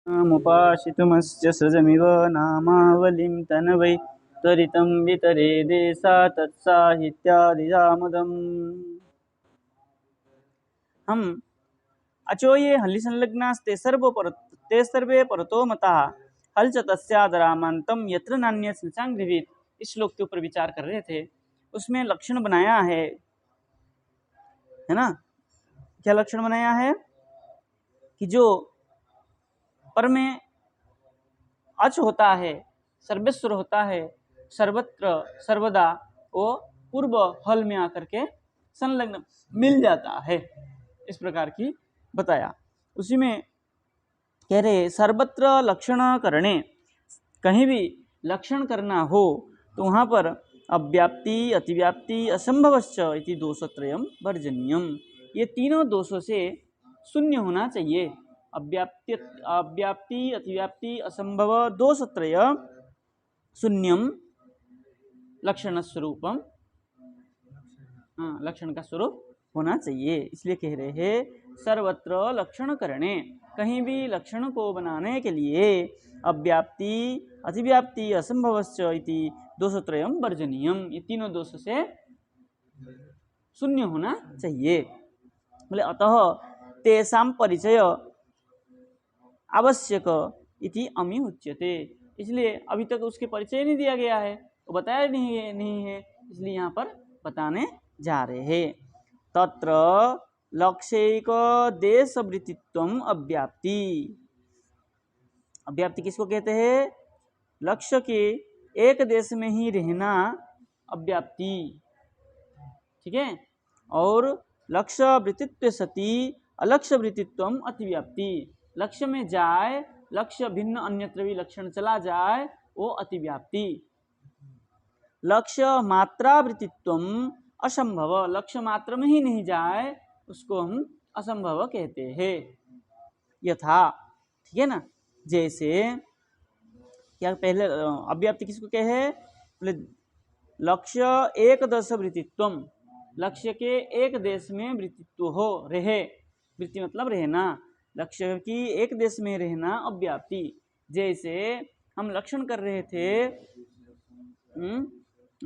मुपाशितुमस्य सृजमिव नामावलिं तनवै त्वरितं वितरेदेशा तत्साहित्यादिजामुदम्। हम अचोये हल्लि संलग्नास्ते ते सर्वे परतो मताः हल च तस्यादरामांतम यत्र नान्य संचांग्रहित। इस श्लोक के ऊपर विचार कर रहे थे। उसमें लक्षण बनाया है ना? क्या लक्षण बनाया है कि जो पर में अच होता है, सर्वेश्वर होता है, सर्वत्र सर्वदा वो पूर्व हल में आकर के संलग्न मिल जाता है। इस प्रकार की बताया। उसी में कह रहे सर्वत्र लक्षण करने, कहीं भी लक्षण करना हो तो वहाँ पर अव्याप्ति, अतिव्याप्ति, असंभवश्च इति दोषत्रयम् वर्जनीयम। ये तीनों दोषों से शून्य होना चाहिए। अव्याप्ति, अतिव्याप्ति, असंभव, दोषत्रय शून्यम लक्षण स्वरूपम, लक्षण का स्वरूप होना चाहिए। इसलिए कह रहे हैं सर्वत्र लक्षण करने, कहीं भी लक्षण को बनाने के लिए अव्याप्ति, अतिव्याप्ति, असंभवश्च इति दोषत्रयम् वर्जनीयम, ये तीनों दोष से शून्य होना चाहिए। बोले अतः तेषां परिचय आवश्यक इति अमी उच्यते। इसलिए अभी तक उसके परिचय नहीं दिया गया है, वो बताया नहीं है, इसलिए यहाँ पर बताने जा रहे हैं। तत्र लक्ष्यैक देशवृत्तित्वम् अव्याप्ति। अव्याप्ति किसको कहते हैं? लक्ष्य के एक देश में ही रहना अव्याप्ति, ठीक है। और लक्ष्य वृत्तित्व सती अलक्ष्य वृत्तित्वम् अतिव्याप्ति। लक्ष्य में जाए, लक्ष्य भिन्न अन्यत्र भी लक्षण चला जाए, वो अतिव्याप्ति। लक्ष्य मात्रा वृत्तित्वम् असंभव, लक्ष्य मात्र में ही नहीं जाए उसको हम असंभव कहते हैं। यथा, ठीक है ना, जैसे क्या पहले अव्याप्ति किसको कहे? लक्ष्य एक दश वृत्तित्वम्, लक्ष्य के एक देश में वृत्तित्व हो, रहे, वृत्ति मतलब रहना, लक्ष्य की एक देश में रहना अव्याप्ति। जैसे हम लक्षण कर रहे थे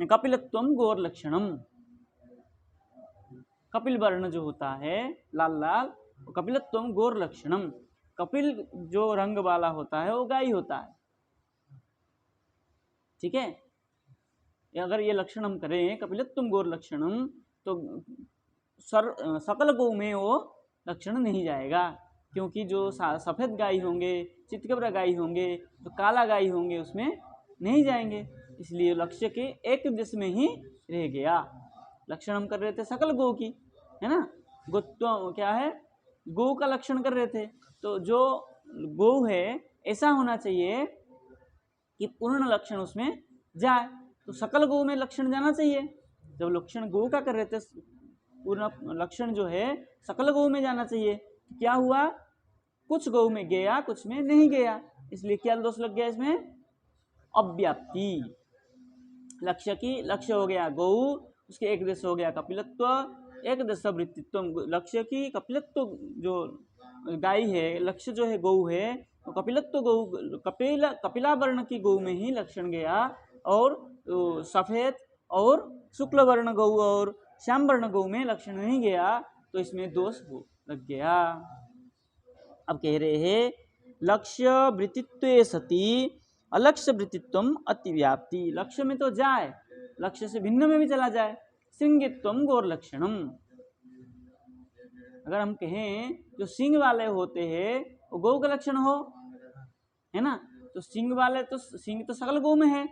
कपिलत्वम गौर लक्षणम, कपिल वर्ण जो होता है लाल लाल, कपिलत्वम गौर लक्षणम, कपिल जो रंग वाला होता है वो गाय होता है, ठीक है। अगर ये लक्षण हम करें कपिलत्वम गौर लक्षणम, तो सकल गौ में वो लक्षण नहीं जाएगा, क्योंकि जो सफेद गाय होंगे, चितकबरा गाय होंगे, तो काला गाय होंगे उसमें नहीं जाएंगे। इसलिए लक्ष्य के एक देश में ही रह गया। लक्षण हम कर रहे थे सकल गौ की, है ना, गोत्व क्या है, गौ का लक्षण कर रहे थे। तो जो गौ है ऐसा होना चाहिए कि पूर्ण लक्षण उसमें जाए, तो सकल गौ में लक्षण जाना चाहिए। जब लक्षण गौ का कर रहे थे, पूर्ण लक्षण जो है सकल गौ में जाना चाहिए, तो क्या हुआ, कुछ गौ में गया, कुछ में नहीं गया, इसलिए क्या दोष लग गया इसमें? अव्याप्ति। लक्ष्य की लक्ष्य हो गया गौ, उसके एक देश हो गया कपिलत्व, एक देश वृत्तित्व। लक्ष्य की कपिलत्व जो गाय है, लक्ष्य जो है गौ है, तो कपिलत्व गौ, कपिला वर्ण की गौ में ही लक्षण गया, और सफेद और शुक्ल वर्ण गौ और श्याम वर्ण गौ में लक्षण नहीं गया, तो इसमें दोष लग गया। अब कह रहे हैं लक्ष्य वृत्तित्व सती अलक्ष्य वृत्तित्वम् अतिव्याप्ति। लक्ष्य में तो जाए, लक्ष्य से भिन्न में भी चला जाए। सिंगित्वम् गौर लक्षणम, अगर हम कहें जो सिंग वाले होते हैं वो गौ का लक्षण हो, है ना, तो सिंग वाले तो सिंग तो सकल गौ में है,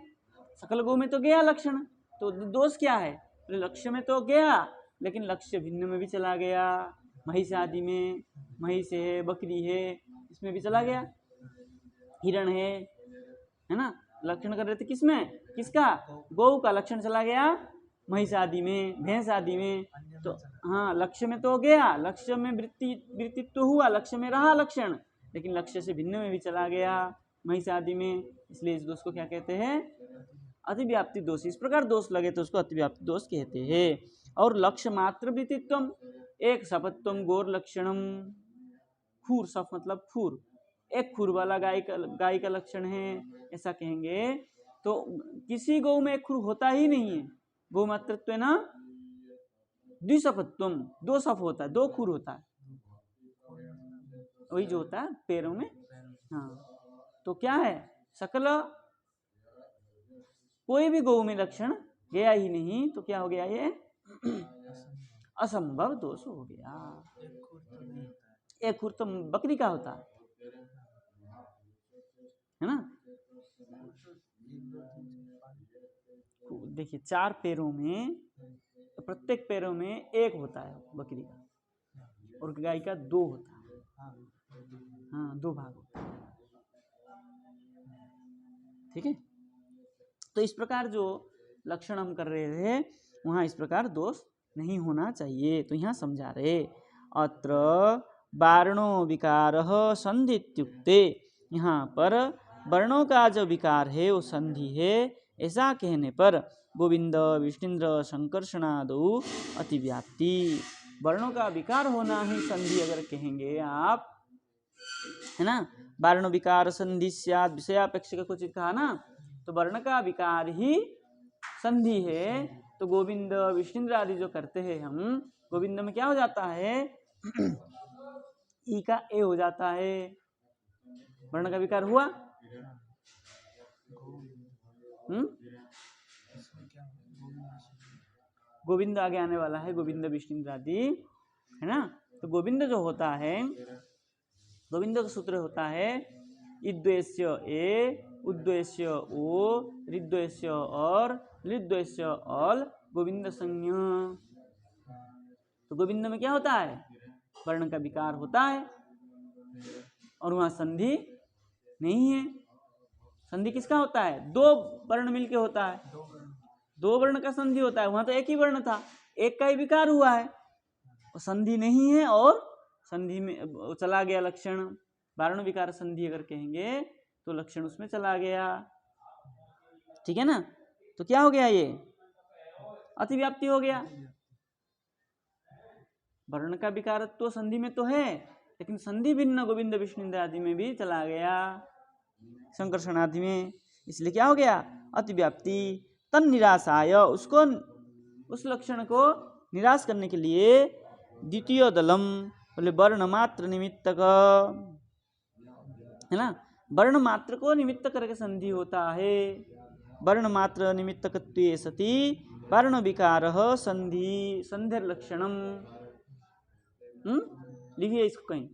सकल गौ में तो गया लक्षण, तो दोष क्या है? लक्ष्य में तो गया, लेकिन लक्ष्य भिन्न में भी चला गया। महिष आदि में, महिष है, बकरी है, इसमें भी चला गया, हिरण है ना, लक्षण कर रहे थे किसमें, किसका? गौ का लक्षण चला गया महिष आदि में, भैंस आदि में। तो हाँ, लक्ष्य में तो गया, लक्ष्य में वृत्तित्व हुआ, लक्ष्य में रहा लक्षण, लेकिन लक्ष्य से भिन्न में भी चला गया महिष आदि में। इसलिए इस दोष को क्या कहते हैं? अतिव्याप्ति दोष। इस प्रकार दोष लगे तो उसको अतिव्याप्ति दोष कहते हैं। और लक्ष्य मात्र वृत्तित्वम एक सपत्वम गौर लक्षणम, खूर, सफ मतलब खूर, एक खुर वाला गाय का लक्षण है, ऐसा कहेंगे तो किसी गौ में एक खुर होता ही नहीं है। गौ मात्रत्व ना द्विसफत्वम, दो सफ होता है, दो खुर होता है, वही जो होता है पैरों में। हाँ, तो क्या है, सकल कोई भी गौ में लक्षण गया ही नहीं, तो क्या हो गया ये असंभव दोष हो गया। एक खुर तो बकरी का होता है ना। देखिए 4 पैरों में, तो प्रत्येक पैरों में एक होता है बकरी का, और गाय का 2 होता है। हाँ, 2 भाग होता है, ठीक है। तो इस प्रकार जो लक्षण हम कर रहे थे, वहां इस प्रकार दोष नहीं होना चाहिए, तो यहाँ समझा रहे अत्र वर्णो विकार संधित्युक्ते, यहाँ पर वर्णों का जो विकार है वो संधि है, ऐसा कहने पर गोविंद विष्णुन्द्र संकर्षणादौ अतिव्याप्ति, वर्णों का विकार होना ही संधि अगर कहेंगे आप, है ना, वर्ण विकार संधि स्यात् विषयापेक्ष का कुछ कहा ना, तो वर्ण का विकार ही संधि है। तो गोविंद विष्णुन्द्र आदि जो करते हैं हम, गोविंद में क्या हो जाता है ई का ए हो जाता है, वर्ण का विकार हुआ। गोविंद आगे आने वाला है, गोविंद विष्णुन्द्र आदि, है ना। तो गोविंद जो होता है, गोविंद का सूत्र होता है इद्वेश्य ए, उद्वेश्य ओ, ऋद्वेश्य और, लिद्वेश्य ऑल, गोविंद संज्ञ। तो गोविंद में क्या होता है, वर्ण का विकार होता है, और वहां संधि नहीं है। संधि किसका होता है, 2 वर्ण मिलके होता है, 2 वर्ण का संधि होता है, वहां तो एक ही वर्ण था, एक का ही विकार हुआ है, संधि नहीं है, और संधि में चला गया लक्षण, वर्ण विकार संधि अगर कहेंगे तो लक्षण उसमें चला गया, ठीक है ना। तो क्या हो गया, ये अतिव्याप्ति हो गया। वर्ण का विकार तो संधि में तो है, लेकिन संधि भिन्न गोविंद विष्णुन्द्र आदि में भी चला गया, संकर्षण आदि में, इसलिए क्या हो गया अतिव्याप्ति। तन निराशाय, उसको, उस लक्षण को निराश करने के लिए द्वितीय दलम, बोले वर्ण मात्र निमित्तक, है ना, वर्ण मात्र को निमित्त करके संधि होता है। वर्ण मात्र निमित्तकत्वे सति वर्ण विकार संधि संधिर लक्षणम। लिखिए इसको कहीं,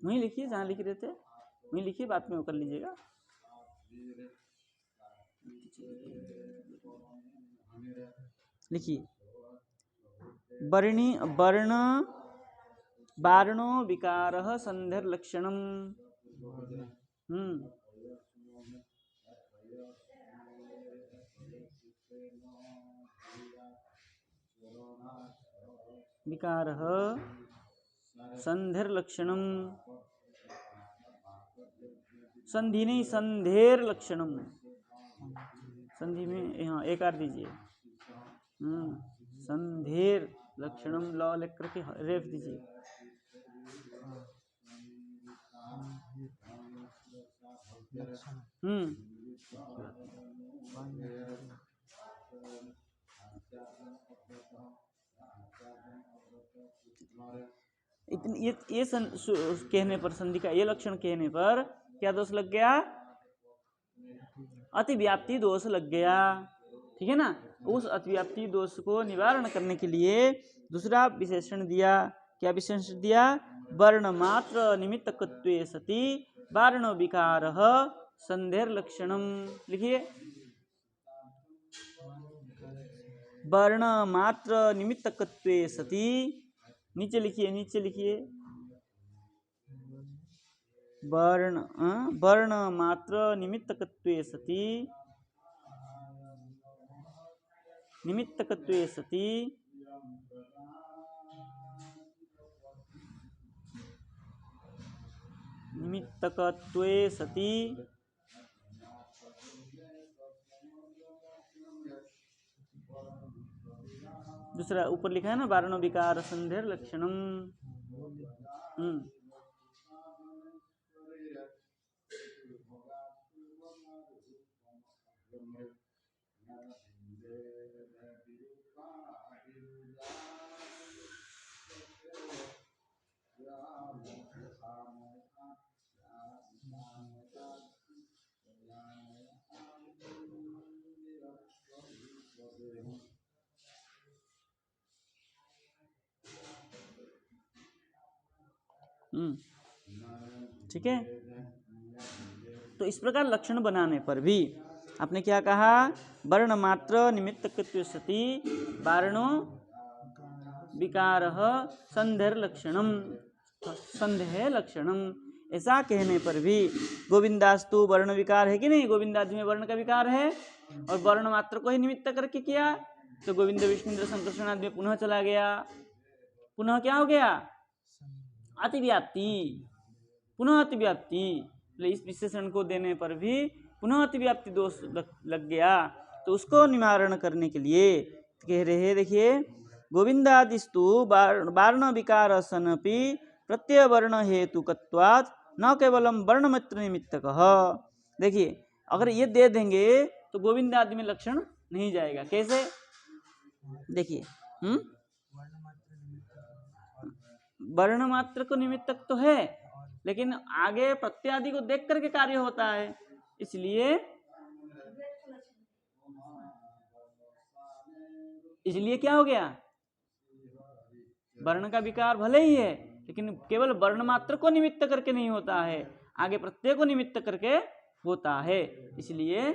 वहीं लिखिए जहां लिख रहे थे, वहीं लिखिए, बात में वो कर लीजिएगा। लिखिए वर्णी वर्ण वारणो विकार संधिर लक्षणम। विकार संधिर लक्षणम, संधि नहीं संधेर लक्षणम, संधि में यहाँ एक आर दीजिए, संधेर लक्षणम लॉ लिख करके रेफ दीजिए। ये कहने पर, संधि का ये लक्षण कहने पर क्या दोष लग गया, अतिव्याप्ति दोष लग गया, ठीक है ना। उस अतिव्याप्ति दोष को निवारण करने के लिए दूसरा विशेषण दिया, क्या विशेषण दिया, वर्ण मात्र निमित्तकत्वे सति वर्ण विकार संधेर लक्षणम। लिखिए वर्ण मात्र निमित्तकत्वे सति, नीचे लिखिए, नीचे लिखिए, वर्ण मात्र निमित्तकत्वे सति, निमित्तकत्वे सति निमित्तकत्वे सति दूसरा ऊपर लिखा है ना, वारण विकार संधिर लक्षणम। ठीक है। तो इस प्रकार लक्षण बनाने पर भी आपने क्या कहा, वर्ण मात्र निमित्तकत्व सति वारणो विकारः संधेर लक्षणम, संदेह लक्षणम। ऐसा कहने पर भी गोविंदास्तु वर्ण विकार है कि नहीं, गोविंदादि में वर्ण का विकार है और वर्ण मात्र को ही निमित्त करके किया, तो गोविंद विष्णु संकर्षण आदि में पुनः चला गया, पुनः क्या हो गया, अतिव्याप्ति, पुनः अतिव्याप्ति। इस विशेषण को देने पर भी पुनः अतिव्याप्ति दोष लग गया, तो उसको निवारण करने के लिए कह रहे हैं, देखिए गोविंदादिस्तु वार्ण विकार सनपि प्रत्यय वर्ण हेतुकत्वात् न केवलम वर्ण मात्र निमित्तकः। देखिए अगर ये दे देंगे तो गोविंद आदि में लक्षण नहीं जाएगा। कैसे, देखिए वर्ण मात्र को निमित्तक तो है, लेकिन आगे प्रत्यय आदि को देख करके कार्य होता है, इसलिए क्या हो गया, वर्ण का विकार भले ही है लेकिन केवल वर्ण मात्र को निमित्त करके नहीं होता है, आगे प्रत्यय को निमित्त करके होता है। इसलिए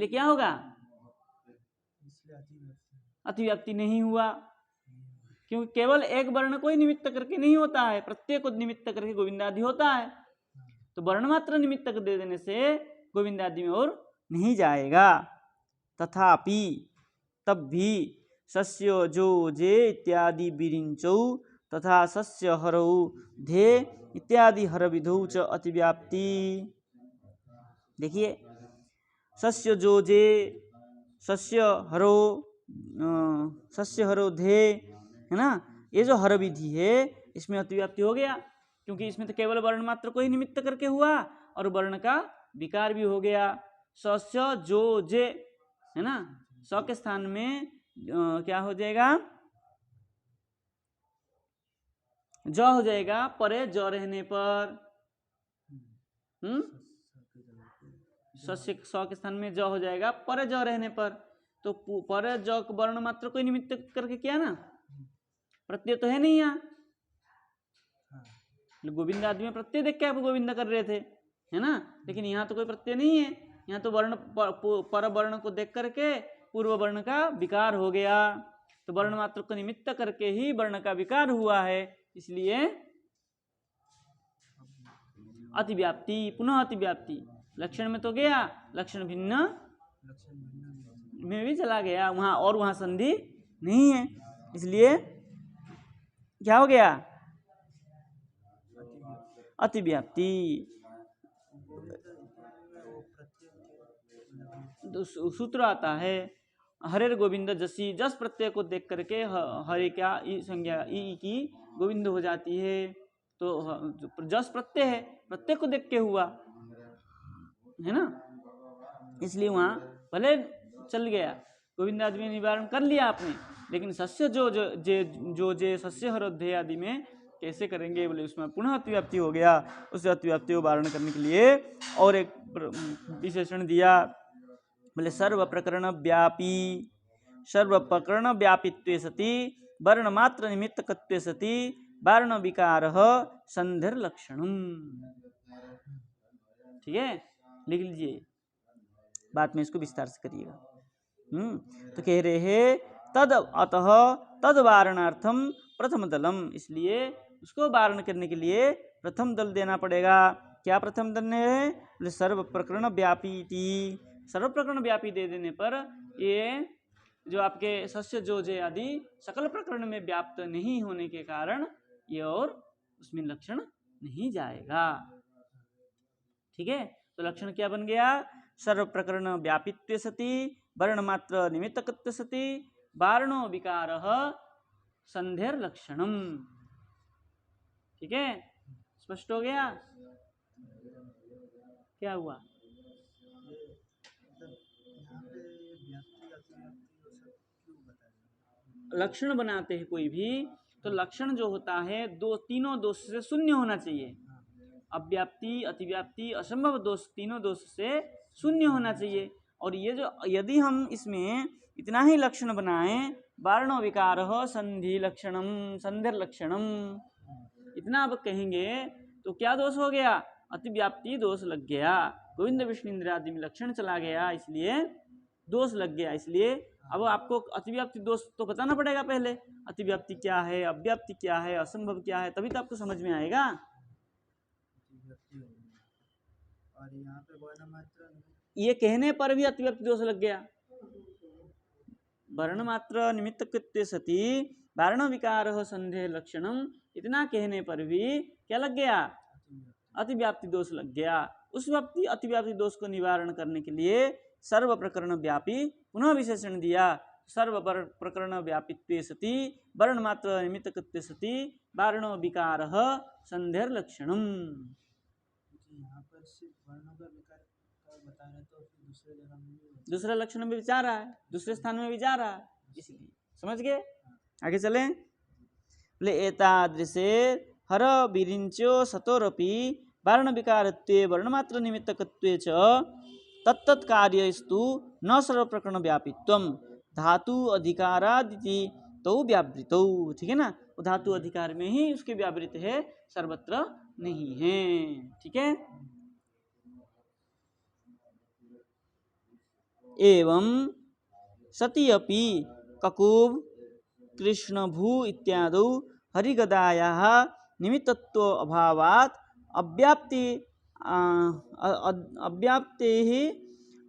क्या होगा, अतिव्याप्ति नहीं हुआ, क्योंकि केवल एक वर्ण को ही निमित्त करके नहीं होता है, प्रत्यय को निमित्त करके गोविंदादि होता है। तो वर्ण मात्र निमित्तक दे देने से गोविंदादि में और नहीं जाएगा। तथापि तब भी सस्य जो जे इत्यादि बिरिंचौ तथा सस्य हरौ धे इत्यादि हर विधौ च अतिव्याप्ति। देखिए सस्य जो जे, सस्य हरो धे है ना, ये जो हर विधि है इसमें अतिव्याप्ति हो गया, क्योंकि इसमें तो केवल वर्ण मात्र को ही निमित्त करके हुआ और वर्ण का विकार भी हो गया। सस्य जो जे है ना, स के स्थान में क्या हो जाएगा, ज हो जाएगा, परे ज रहने पर सस्य स के स्थान में ज हो जाएगा परे ज रहने पर। तो परे ज वर्ण मात्र को निमित्त करके किया ना, प्रत्यय तो है नहीं यहाँ, गोविंद आदि में प्रत्यय देख के आप गोविंद कर रहे थे है ना, लेकिन यहाँ तो कोई प्रत्यय नहीं है, यहाँ तो वर्ण पर वर्ण को देख करके पूर्व वर्ण का विकार हो गया, तो वर्ण मात्र को निमित्त करके ही वर्ण का विकार हुआ है, इसलिए अतिव्याप्ति, पुनः अतिव्याप्ति। लक्षण में तो गया, लक्षण भिन्न में भी चला गया वहां, और वहां संधि नहीं है, इसलिए क्या हो गया, अतिव्याप्ति। सूत्र आता है हरेर गोविंद जसी, जस प्रत्यय को देख करके हरे क्या ई संज्ञा ई की गोविंद हो जाती है, तो जस प्रत्यय है, प्रत्यय को देख के हुआ है ना, इसलिए वहां भले चल गया, गोविंद आदि में निवारण कर लिया आपने, लेकिन सस्य जो जे सस्य हरोध्याय आदि में कैसे करेंगे, बोले उसमें पुनः अतिव्याप्ति हो गया। उस अतिव्याप्ति को वारण करने के लिए और एक विशेषण दिया, बोले सर्व प्रकरण व्यापी, सर्व प्रकरण व्यापित्वे सति वर्ण मात्र निमित्तकत्वे सति वर्ण विकारः संधिर लक्षणम। ठीक है, लिख लीजिए, बाद में इसको विस्तार से करिएगा। तो कह रहे हैं तद अतः तद वारणार्थम प्रथम दलम, इसलिए उसको वारण करने के लिए प्रथम दल देना पड़ेगा। क्या प्रथम दल है, सर्व प्रकरण व्यापी, सर्व प्रकरण व्यापी दे देने पर ये जो आपके सस्य जो जे आदि सकल प्रकरण में व्याप्त नहीं होने के कारण ये और उसमें लक्षण नहीं जाएगा। ठीक है, तो लक्षण क्या बन गया, सर्व प्रकरण व्यापित्व सति वर्ण मात्र निमित्तकत्व सति वार्णो विकारः संधेर लक्षणम। ठीक है, स्पष्ट हो गया? क्या हुआ? लक्षण बनाते हैं कोई भी तो लक्षण जो होता है दो तीनों दोष से शून्य होना चाहिए। अव्याप्ति, अतिव्याप्ति, असंभव दोष, तीनों दोष से शून्य होना चाहिए। और ये जो यदि हम इसमें इतना ही लक्षण बनाएं, वार्णो विकारः संधि लक्षणम संधिर लक्षणम, इतना अब कहेंगे तो क्या दोष हो गया? अतिव्याप्ति दोष लग गया, गोविंद विष्णु इंद्रियादि में लक्षण चला गया, इसलिए दोष लग गया। इसलिए अब आपको अतिव्याप्ति दोष तो बताना पड़ेगा पहले, अतिव्याप्ति क्या है, अव्याप्ति क्या है, असंभव क्या है, तभी तो आपको समझ में आएगा। और यहाँ पे वर्ण मात्र, ये कहने पर भी अतिव्याप्ति दोष लग गया। वर्ण मात्र निमित्त कृत्य सती वार्ण विकार संदेह लक्षणम, इतना कहने पर भी क्या लग गया? अतिव्याप्ति दोष लग गया। उस व्याप्ति अतिव्याप्ति दोष को निवारण करने के लिए सर्व प्रकरण व्यापी पुनः विशेषण दिया। सर्व प्रकरण व्यापित्वे सति वर्ण मात्र निमित्त कृत्य सति वारणो विकारः संधेर लक्षणम। यहाँ पर सिर्फ वर्णों का विकार बता रहे तो दूसरे जगह में दूसरे लक्षण में विचार रहा है, दूसरे स्थान में विचार रहा है, इसलिए समझ गए। आगे चलें। ले एतादृशे हर विरिंचो सतोरपि वर्ण विकारत्वे वर्णमात्र निमित्तकत्वे च तत्तत् कार्यस्तु न सर्व प्रकरण व्यापित्वम धातु अधिकारादिति तो व्यावृतौ। ठीक है ना, वो धातु अधिकार में ही उसके व्यावृत है, सर्वत्र नहीं है। ठीक है। एवं सति अपि ककुब कृष्णभू इत्यादौ हरिगदायाः निमित्तत्व अभावात् अव्याप्ति अव्याप्तेः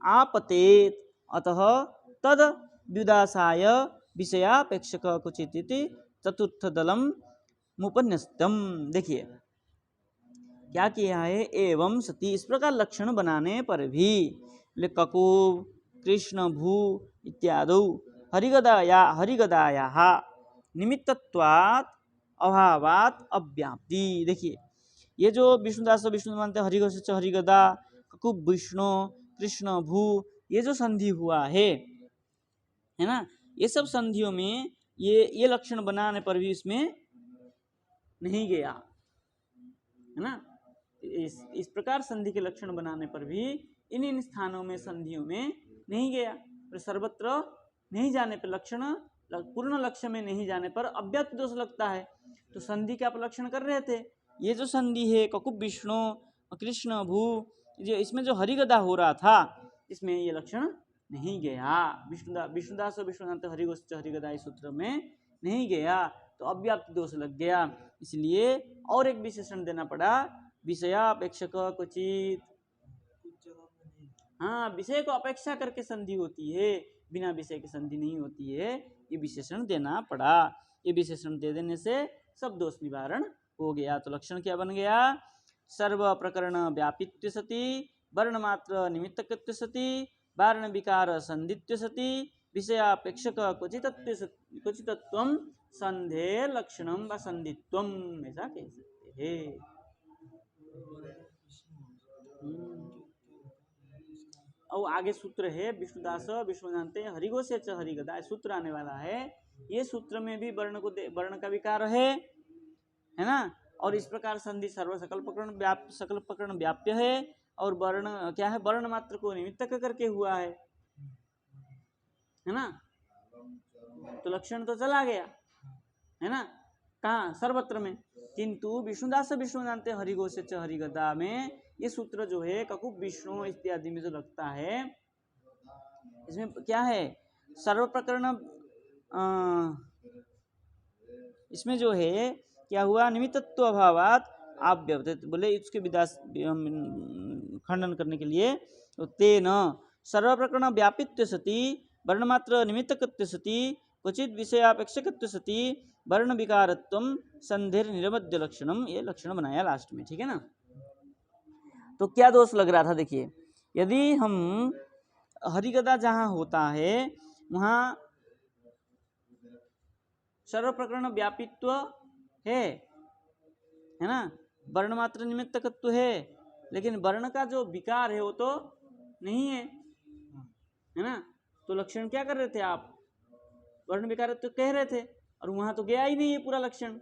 आपतेत् अतः तद व्युदासाय विषयापेक्षक कुचितिति चतुर्थ दलम मुपन्यस्तम। देखिए क्या किया है, एवं सती, इस प्रकार लक्षण बनाने पर भी ककुब कृष्ण भू इत्यादि हरिगदायाः निमित्तत्वात् अभावात् अव्याप्ति। देखिए ये जो विष्णुदास विष्णु मानते हैं, हरिघोष हरिगदा ककुब विष्णु कृष्ण भू, ये जो संधि हुआ है ना, ये सब संधियों में ये लक्षण बनाने पर भी इसमें नहीं गया है ना। इस प्रकार संधि के लक्षण बनाने पर भी इन स्थानों में संधियों में नहीं गया। पर सर्वत्र नहीं जाने पर लक्षण पूर्ण लक्ष्य में नहीं जाने पर अव्याप्त दोष लगता है। तो संधि के आप लक्षण कर रहे थे, ये जो संधि है ककुब विष्णु कृष्ण भू, जो इसमें जो हरिगदा हो रहा था इसमें ये लक्षण नहीं गया। विष्णुदास विष्णुदास हरिगोश्च हरिगदा इस सूत्र में नहीं गया, तो अव्याप्त दोष लग गया। इसलिए और एक विशेषण देना पड़ा, विषयापेक्षक क्वचित। हाँ, विषय को अपेक्षा करके संधि होती है, बिना विषय की संधि नहीं होती है, ये विशेषण देना पड़ा। ये विशेषण दे देने से सब दोष निवारण हो गया। तो लक्षण क्या बन गया? सर्व प्रकरण व्यापित्व सति वर्ण मात्र निमित्तकत्व सति वारण विकार संधित्व सति विषयापेक्षक क्वचितत्वम संधे लक्षणम व संधित्वम, ऐसा कह सकते हैं। और आगे सूत्र है विष्णुदास विष्णुदान्ते हरिघोषे च हरिगदा, सूत्र आने वाला है। ये सूत्र में भी वर्ण का विकार है ना। और इस प्रकार संधि सर्व सकल प्रकरण व्याप्य है, और वर्ण क्या है, वर्ण मात्र को निमित्त करके हुआ है ना। तो लक्षण तो चला गया है ना, कहाँ? सर्वत्र में। किंतु विष्णुदास विष्णुदान्ते हरिघोषे च हरिगदा में ये सूत्र जो है ककुब विष्णु इत्यादि में जो लगता है, इसमें क्या है, सर्व प्रकरण, इसमें जो है क्या हुआ, निमित्तत्व अभावात् आप व्यवहित बोले, इसके विदास खंडन करने के लिए, तो तेन सर्व प्रकरण व्यापित्व सति वर्णमात्र निमित्तकत्व सति क्वचित विषयापेक्षकत्व सति वर्ण विकारत्वम संधिर निरवध्य लक्षणम, ये लक्षण बनाया लास्ट में। ठीक है ना। तो क्या दोष लग रहा था, देखिए यदि हम हरिगदा जहाँ होता है वहाँ सर्व प्रकरण व्यापित्व है ना, वर्ण मात्र निमित्तकत्व है, लेकिन वर्ण का जो विकार है वो तो नहीं है ना। तो लक्षण क्या कर रहे थे आप, वर्ण विकार तो कह रहे थे, और वहां तो गया ही नहीं है पूरा लक्षण,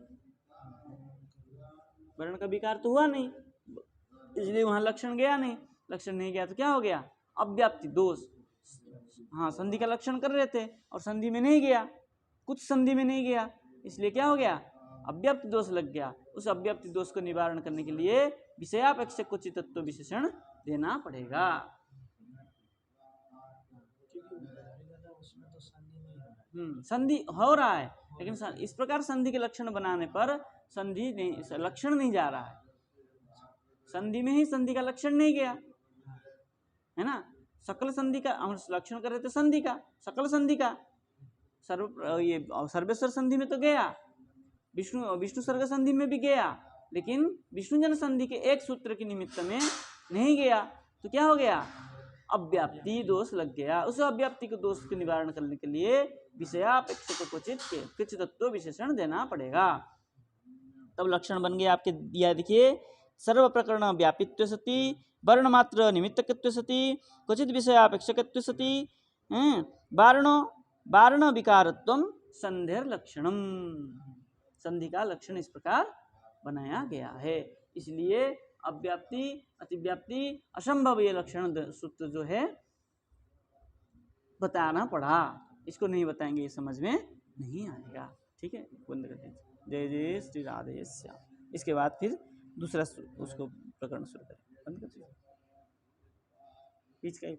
वर्ण का विकार तो हुआ नहीं, इसलिए वहां लक्षण गया नहीं। लक्षण नहीं गया तो क्या हो गया, अव्याप्ति दोष। हाँ, संधि का लक्षण कर रहे थे और संधि में नहीं गया, कुछ संधि में नहीं गया, इसलिए क्या हो गया, अव्याप्ति दोष लग गया। उस अव्याप्ति दोष को निवारण करने के लिए विषयापेक्षक को चित्तत्व विशेषण देना पड़ेगा। संधि हो रहा है, लेकिन इस प्रकार संधि के लक्षण बनाने पर संधि नहीं, लक्षण नहीं जा रहा है, संधि में ही संधि का लक्षण नहीं गया है ना। सकल संधि का हम लक्षण कर रहे थे, संधि का, सकल संधि का, ये सर्वेश्वर संधि में तो गया, विष्णु सर्ग संधि में भी गया, लेकिन विष्णु जन संधि के एक सूत्र के निमित्त में नहीं गया, तो क्या हो गया, अव्याप्ति दोष लग गया। उस अव्याप्ति के दोष के निवारण करने के लिए विषयापेक्षक कुछ तत्व विशेषण देना पड़ेगा, तब लक्षण बन गया आपके। दिया देखिए, सर्व प्रकरण व्यापित्व सति, वर्ण मात्र निमित्तकत्व सति, क्वचित विषयापेक्षकत्व सति, वारण विकारत्वम संधेर लक्षणम। संधि का लक्षण इस प्रकार बनाया गया है, इसलिए अव्याप्ति अतिव्याप्ति असंभव ये लक्षण सूत्र जो है बताना पड़ा, इसको नहीं बताएंगे ये समझ में नहीं आएगा। ठीक है, बंद कर दीजिए। जय जय श्री राधे श्याम। इसके बाद फिर दूसरा उसको प्रकरण शुरू करें, बंद कर दीजिए बीच का